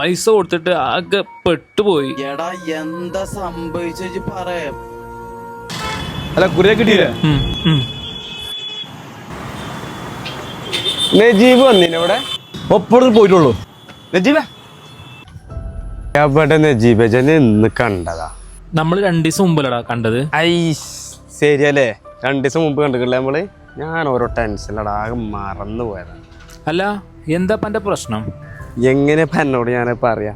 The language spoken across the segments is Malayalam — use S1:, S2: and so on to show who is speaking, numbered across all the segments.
S1: പൈസ കൊടുത്തിട്ട് ആകെ പെട്ടുപോയി.
S2: എടാ എന്താ സംഭവിച്ചു പറയാ?
S3: അല്ല കുറിയെ കിട്ടിയില്ലേ? നജീബ് വന്നില്ല ഇവിടെ? ഒപ്പോഴും പോയിട്ടുള്ളൂ. നജീബ് എവിടെ? നജീബ് ജന ഇന്ന് കണ്ടതാ.
S1: നമ്മള് 2 ദിവസം മുമ്പല്ലടാ കണ്ടത്.
S3: ഐ ശരിയല്ലേ, 2 ദിവസം മുമ്പ് കണ്ടിട്ടില്ല നമ്മള്. ഞാൻ ഓരോ ടെൻഷനിലടാ ആകെ മറന്നു പോയതാ.
S1: അല്ല എന്താ എന്റെ പ്രശ്നം?
S3: എങ്ങനെ എന്നോട് ഞാൻ പറയാ?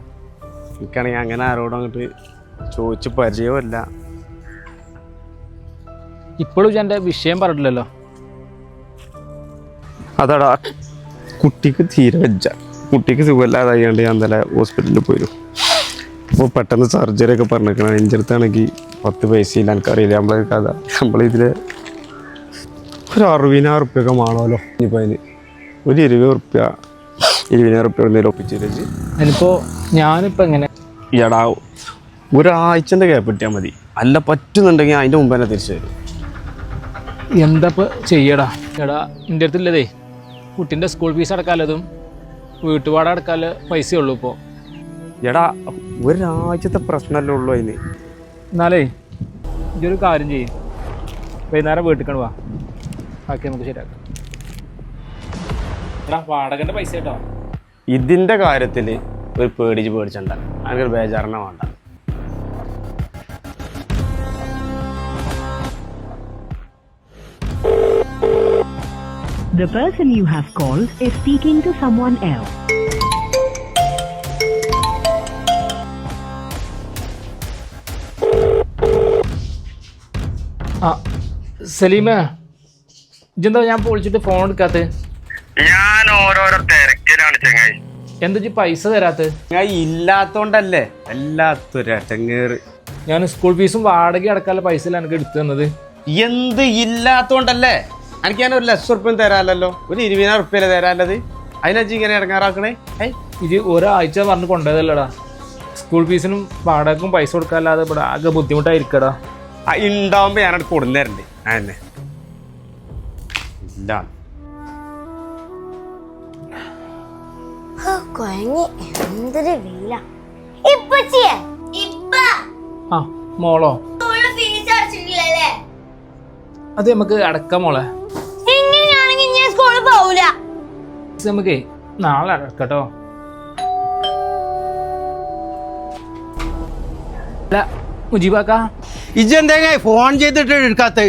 S3: എനിക്കാണെങ്കിൽ അങ്ങനെ ആരോടും അങ്ങോട്ട് ചോദിച്ച് പരിചയമല്ല.
S1: ഇപ്പോഴും എന്റെ വിഷയം പറഞ്ഞില്ലല്ലോ.
S3: അതാടാ കുട്ടിക്ക് തീരെ വെച്ച, കുട്ടിക്ക് സുഖമില്ലാതായിണ്ട്. ഞാൻ ഇന്നലെ ഹോസ്പിറ്റലിൽ പോയിരുന്നു. അപ്പോൾ പെട്ടെന്ന് സർജറി ഒക്കെ പറഞ്ഞേക്കണം. എൻ്റെ അടുത്താണെങ്കിൽ 10 പൈസയില്ല. എനിക്കറിയില്ല നമ്മളെ കഥ. നമ്മളിതിൽ ഒരു 60,000 റുപ്യൊക്കെ വേണമല്ലോ. ഇനിയിപ്പോൾ അതിന് ഒരു 20,000 റുപ്യ എന്തെങ്കിലും ഒപ്പിച്ചിട്ട്
S1: അതിനിപ്പോ ഞാനിപ്പോ എങ്ങനെ?
S3: എടാ ഒരാഴ്ചൻ്റെ ഗ്യാപ്പ് കിട്ടിയാൽ മതി. അല്ല പറ്റുന്നുണ്ടെങ്കിൽ അതിൻ്റെ മുമ്പ് തന്നെ തിരിച്ചു വരും.
S1: എന്താ ചെയ്യടാ? എടാ എൻ്റെ അടുത്തില്ലതേ കുട്ടീൻ്റെ സ്കൂൾ ഫീസ് അടക്കാലതും വീട്ടുപാടം അടക്കാല് പൈസയുള്ളൂ ഇപ്പോൾ.
S3: എടാ ഒരാഴ്ചത്തെ പ്രശ്നമല്ലേ ഉള്ളൂ അതിന്.
S1: എന്നാലേ ഇതൊരു കാര്യം ചെയ്യും, വൈകുന്നേരം വീട്ടിൽ വാ, ബാക്കി നമുക്ക് ശരിയാക്കാം. എടാ വാടകൻ്റെ പൈസ കേട്ടോ.
S3: ഇതിൻ്റെ കാര്യത്തിൽ ഒരു പേടിച്ചണ്ട, അങ്ങനൊരു ബേജാറിനെ വേണ്ട.
S4: The person you have called is speaking to someone else.
S1: Saleema ഇതെന്താ ഞാൻ വിളിച്ചിട്ട് ഫോൺ എടുക്കാത്ത?
S3: ഞാൻ ഓരോരോ തിരക്കിലാണ് ചങ്ങായി.
S1: എന്താ പൈസ തരാത്ത?
S3: ഞാൻ ഇല്ലാത്തോണ്ടല്ലേ എല്ലാത്തൊരേറ്.
S1: ഞാൻ സ്കൂൾ ഫീസും വാടക അടക്കാനുള്ള പൈസ എനിക്ക് എടുത്തു തന്നത്.
S3: എന്ത് ഇല്ലാത്തോണ്ടല്ലേ? എനിക്ക് ഞാൻ 1,00,000 റുപ്യ തരാമല്ലോ, ഒരു 20,000 റുപ്യല്ലേ തരാല്ലത്. അതിനച്ച് ഇങ്ങനെ ഇറങ്ങാറാക്കണേ.
S1: ഇത് ഒരാഴ്ച പറഞ്ഞ് കൊണ്ടുപോയതല്ലടാ. സ്കൂൾ ഫീസിനും വാടകക്കും പൈസ കൊടുക്കാല്ലാതെ ഇവിടെ ആകെ ബുദ്ധിമുട്ടായിരിക്കടാ.
S3: ഉണ്ടാവുമ്പോ ഞാനത് കൊടുന്നേരണ്ടേ അതന്നെ. ഇല്ല
S5: എന്തൊരു വെയില.
S1: ആ മോളോ, അത് നമുക്ക് അടക്കാം മോളെ.
S5: എങ്ങനെയാണെങ്കിൽ ഞാൻ സ്കൂളിൽ പോവില്ല.
S1: നമുക്കേ നാളെ അടക്കട്ടോ. അല്ല മുജീബാക്കാ,
S6: ഇജെന്തെങ്ങ ഫോൺ ചെയ്തിട്ട് എടുക്കാത്ത?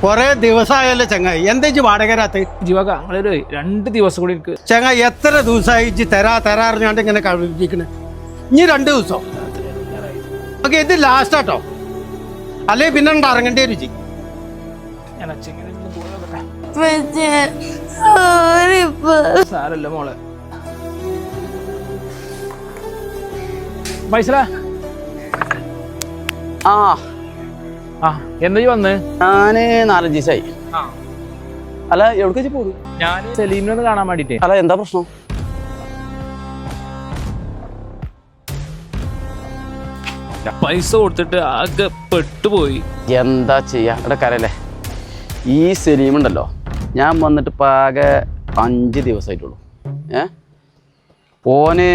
S6: കൊറേ ദിവസമായല്ലോ ചങ്ങായി, എന്താ വാടകരാത്ത്?
S1: മുജീബാക്കാ നിങ്ങളൊരു 2 ദിവസം കൂടി എനിക്ക്.
S6: ചങ്ങായി എത്ര ദിവസമായി ഇജ്ജ് തരാറിഞ്ഞാണ്ട് ഇങ്ങനെ കഴിപ്പിക്കണേ? ഇനി 2 ദിവസം ഓക്കെ, ഇത് ലാസ്റ്റ് ആട്ടോ, അല്ലെ പിന്നെ ഇറങ്ങേണ്ടി രുചി.
S1: സാരല്ല മോളെ. പൈസ എന്താ വന്ന്?
S2: ഞാന് 4-5 ദിവസമായി. അല്ല എവിടേക്ക് പോകും?
S1: ഞാൻ സലീമിനെ ഒന്ന് കാണാൻ വേണ്ടിട്ടേ.
S2: അല്ല എന്താ പ്രശ്നം?
S1: പൈസ കൊടുത്തിട്ട് ആകെ പെട്ടുപോയി.
S2: എന്താ ചെയ്യാ? ഇവിടെ കരല്ലേ ഈ സലീമുണ്ടല്ലോ, ഞാൻ വന്നിട്ട് ഇപ്പം ആകെ 5 ദിവസമായിട്ടുള്ളൂ. ഓന്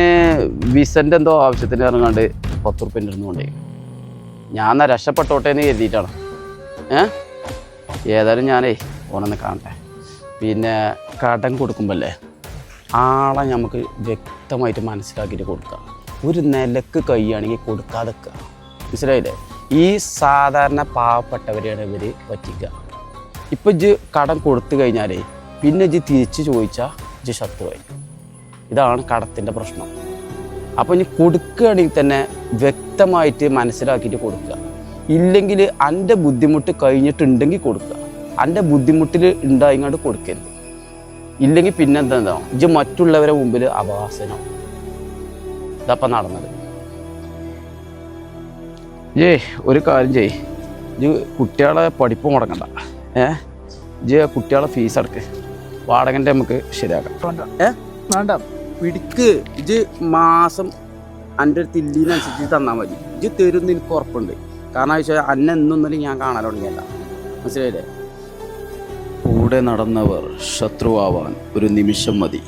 S2: വിസൻ്റെ എന്തോ ആവശ്യത്തിന് ഇറങ്ങാണ്ട് 10 റുപ്യൻ്റെ ഇരുന്നുകൊണ്ടേ ഞാൻ എന്നാ രക്ഷപ്പെട്ടോട്ടേന്ന് കരുതിയിട്ടാണ്. ഏതായാലും ഞാനേ ഓനൊന്ന് കാണട്ടെ. പിന്നെ കടം കൊടുക്കുമ്പോഴല്ലേ ആളെ നമുക്ക് വ്യക്തമായിട്ട് മനസ്സിലാക്കിയിട്ട് കൊടുക്കാം. ഒരു നിലക്ക് കൈയാണെങ്കിൽ കൊടുക്കാതെ വെക്കുക, മനസ്സിലായില്ലേ? ഈ സാധാരണ പാവപ്പെട്ടവരെയാണ് ഇവർ പറ്റിക്കുക. ഇപ്പം ഇജ്ജ് കടം കൊടുത്തു കഴിഞ്ഞാലേ പിന്നെ ഇജ്ജ് തിരിച്ച് ചോദിച്ചാൽ ഇജ്ജ് ശത്രുവായി. ഇതാണ് കടത്തിൻ്റെ പ്രശ്നം. അപ്പോൾ ഇനി കൊടുക്കുകയാണെങ്കിൽ തന്നെ വ്യക്തമായിട്ട് മനസ്സിലാക്കിയിട്ട് കൊടുക്കുക. ഇല്ലെങ്കിൽ എൻ്റെ ബുദ്ധിമുട്ട് കഴിഞ്ഞിട്ടുണ്ടെങ്കിൽ കൊടുക്കുക. എൻ്റെ ബുദ്ധിമുട്ടിൽ ഉണ്ടായിങ്ങോട്ട് കൊടുക്കരുത്. ഇല്ലെങ്കിൽ പിന്നെന്താ ഇജ്ജ് മറ്റുള്ളവരെ മുമ്പിൽ അപഹാസ്യനാവും. ഇതപ്പം നടന്നത്. ഒരു കാര്യം ചെയ്യ്, ഇജ്ജ് കുട്ടികളെ പഠിപ്പ് മുടങ്ങണ്ട. ഇജ്ജ് കുട്ടികളെ ഫീസ് അടക്ക്, വാടകൻ്റെ നമുക്ക് ശരിയാക്കാം.
S1: വേണ്ട
S2: പിടിക്ക്. ഇജ്ജ് മാസം എൻ്റെ അടുത്ത് ഇല്ലീനനുസരിച്ച് തന്നാൽ മതി. ഇജ്ജ് തരുമെന്ന് എനിക്ക് ഉറപ്പുണ്ട്. കാരണം വെച്ചാൽ അന്നെ എന്നൊന്നും ഞാൻ കാണാൻ തുടങ്ങിയല്ല, മനസ്സിലായില്ലേ? കൂടെ നടന്നവർ ശത്രുവാവാൻ ഒരു നിമിഷം മതി.